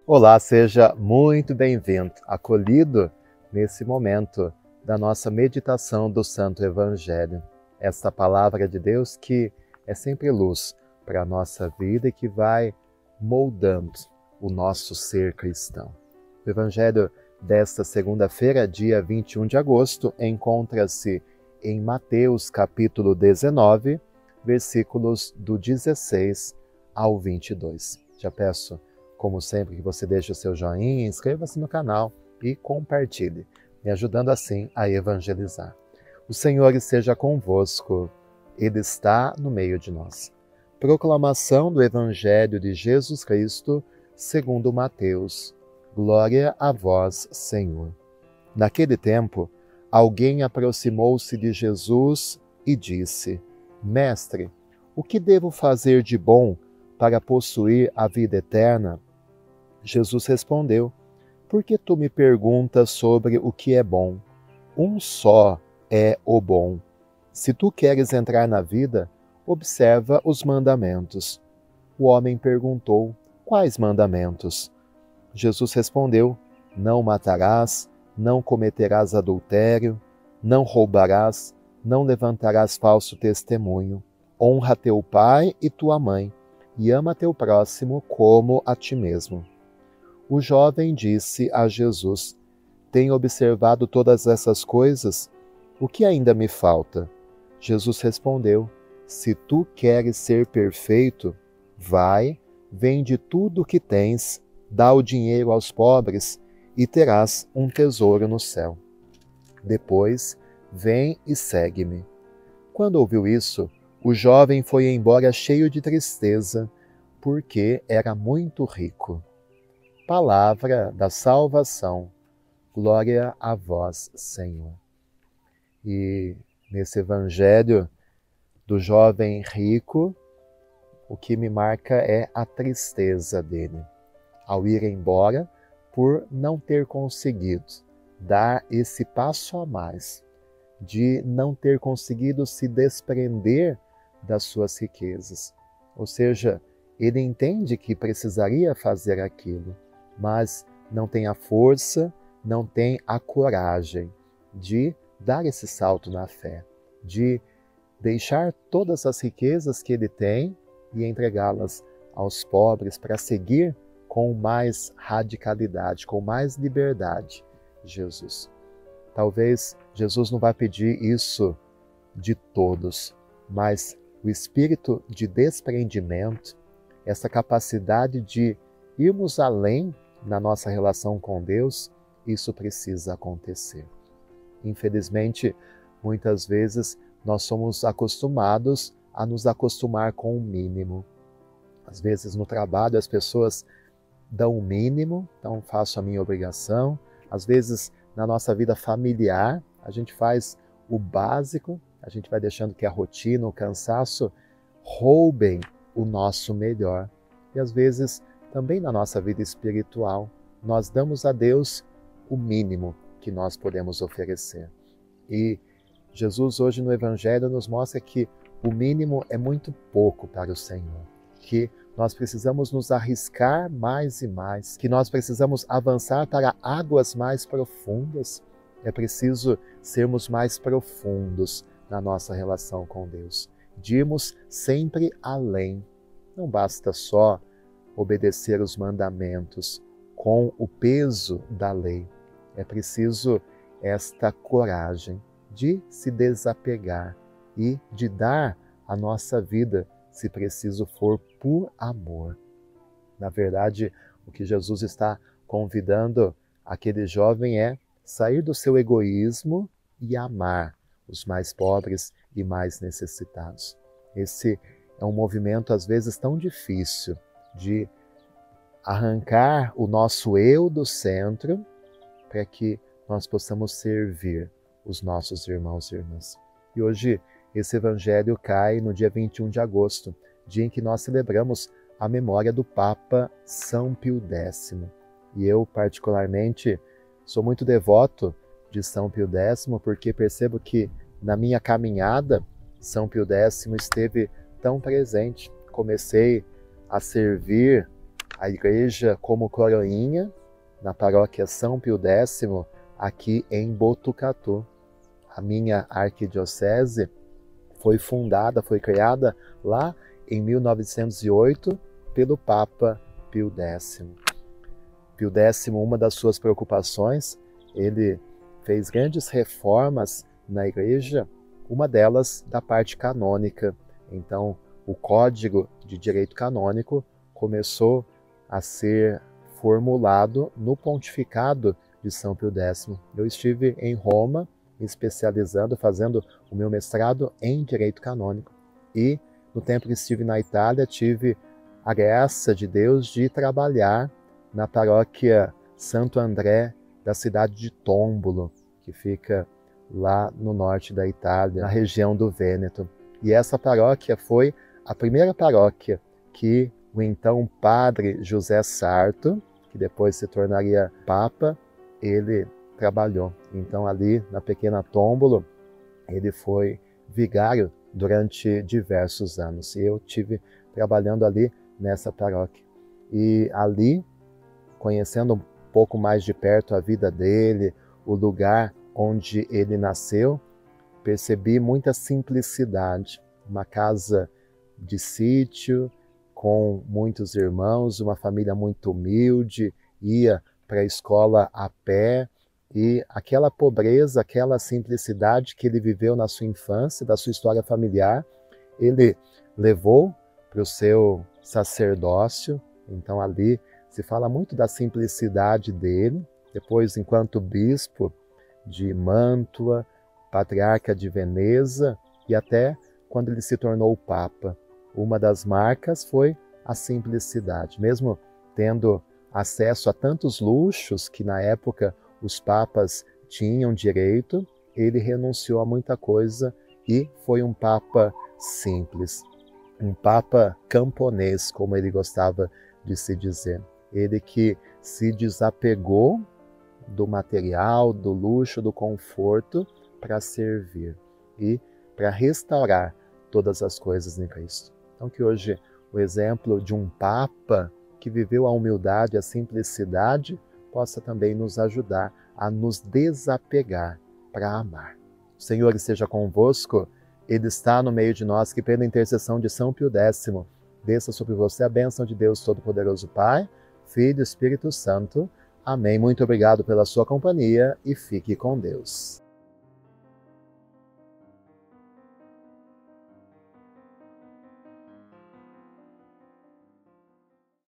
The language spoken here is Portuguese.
Olá, seja muito bem-vindo, acolhido nesse momento da nossa meditação do Santo Evangelho. Esta palavra de Deus que é sempre luz para a nossa vida e que vai moldando o nosso ser cristão. O Evangelho desta segunda-feira, dia 21 de agosto, encontra-se em Mateus capítulo 19, versículos do 16 ao 22. Já peço, como sempre, que você deixe o seu joinha, inscreva-se no canal e compartilhe, me ajudando assim a evangelizar. O Senhor esteja convosco, Ele está no meio de nós. Proclamação do Evangelho de Jesus Cristo, segundo Mateus. Glória a vós, Senhor. Naquele tempo, alguém aproximou-se de Jesus e disse: Mestre, o que devo fazer de bom para possuir a vida eterna? Jesus respondeu: Por que tu me perguntas sobre o que é bom? Um só é o bom. Se tu queres entrar na vida, observa os mandamentos. O homem perguntou: Quais mandamentos? Jesus respondeu: Não matarás, não cometerás adultério, não roubarás, não levantarás falso testemunho. Honra teu pai e tua mãe, e ama teu próximo como a ti mesmo. O jovem disse a Jesus: Tenho observado todas essas coisas, o que ainda me falta? Jesus respondeu: Se tu queres ser perfeito, vai, vende tudo o que tens, dá o dinheiro aos pobres e terás um tesouro no céu. Depois, vem e segue-me. Quando ouviu isso, o jovem foi embora cheio de tristeza, porque era muito rico. Palavra da salvação. Glória a vós, Senhor. E nesse evangelho do jovem rico, o que me marca é a tristeza dele, ao ir embora por não ter conseguido dar esse passo a mais, de não ter conseguido se desprender das suas riquezas. Ou seja, ele entende que precisaria fazer aquilo, mas não tem a força, não tem a coragem de dar esse salto na fé, de deixar todas as riquezas que ele tem e entregá-las aos pobres para seguir com mais radicalidade, com mais liberdade Jesus. Talvez Jesus não vai pedir isso de todos, mas o espírito de desprendimento, essa capacidade de irmos além na nossa relação com Deus, isso precisa acontecer. Infelizmente, muitas vezes nós somos acostumados a nos acostumar com o mínimo. Às vezes no trabalho as pessoas dão o mínimo, então faço a minha obrigação. Às vezes na nossa vida familiar a gente faz o básico, a gente vai deixando que a rotina, o cansaço roubem o nosso melhor. E às vezes também na nossa vida espiritual, nós damos a Deus o mínimo que nós podemos oferecer. E Jesus hoje no Evangelho nos mostra que o mínimo é muito pouco para o Senhor, que nós precisamos nos arriscar mais e mais, que nós precisamos avançar para águas mais profundas. É preciso sermos mais profundos na nossa relação com Deus, de irmos sempre além. Não basta só obedecer os mandamentos com o peso da lei. É preciso esta coragem de se desapegar e de dar a nossa vida, se preciso for, por amor. Na verdade, o que Jesus está convidando aquele jovem é sair do seu egoísmo e amar os mais pobres e mais necessitados. Esse é um movimento, às vezes, tão difícil de arrancar o nosso eu do centro para que nós possamos servir os nossos irmãos e irmãs. E hoje esse evangelho cai no dia 21 de agosto, dia em que nós celebramos a memória do Papa São Pio X. E eu, particularmente, sou muito devoto de São Pio X, porque percebo que na minha caminhada, São Pio X esteve tão presente. Comecei a servir a igreja como coroinha na paróquia São Pio X, aqui em Botucatu. A minha arquidiocese foi fundada, foi criada lá em 1908 pelo Papa Pio X. Pio X, uma das suas preocupações, ele fez grandes reformas na igreja, uma delas da parte canônica. Então, o Código de Direito Canônico começou a ser formulado no pontificado de São Pio X. Eu estive em Roma, me especializando, fazendo o meu mestrado em Direito Canônico. E, no tempo que estive na Itália, tive a graça de Deus de trabalhar na paróquia Santo André da cidade de Tombolo, que fica lá no norte da Itália, na região do Vêneto. E essa paróquia foi a primeira paróquia que o então padre José Sarto, que depois se tornaria papa, ele trabalhou. Então ali na pequena Tombolo, ele foi vigário durante diversos anos. E eu tive trabalhando ali nessa paróquia. E ali, conhecendo um pouco mais de perto a vida dele, o lugar onde ele nasceu, percebi muita simplicidade. Uma casa de sítio, com muitos irmãos, uma família muito humilde, ia para a escola a pé, e aquela pobreza, aquela simplicidade que ele viveu na sua infância, da sua história familiar, ele levou para o seu sacerdócio. Então ali se fala muito da simplicidade dele. Depois, enquanto bispo de Mântua, patriarca de Veneza, e até quando ele se tornou papa, uma das marcas foi a simplicidade. Mesmo tendo acesso a tantos luxos que na época os papas tinham direito, ele renunciou a muita coisa e foi um papa simples, um papa camponês, como ele gostava de se dizer. Ele que se desapegou do material, do luxo, do conforto para servir e para restaurar todas as coisas em Cristo. Então que hoje o exemplo de um Papa que viveu a humildade, a simplicidade, possa também nos ajudar a nos desapegar para amar. O Senhor esteja convosco, Ele está no meio de nós, que pela intercessão de São Pio X, desça sobre você a bênção de Deus Todo-Poderoso Pai, Filho e Espírito Santo. Amém. Muito obrigado pela sua companhia e fique com Deus.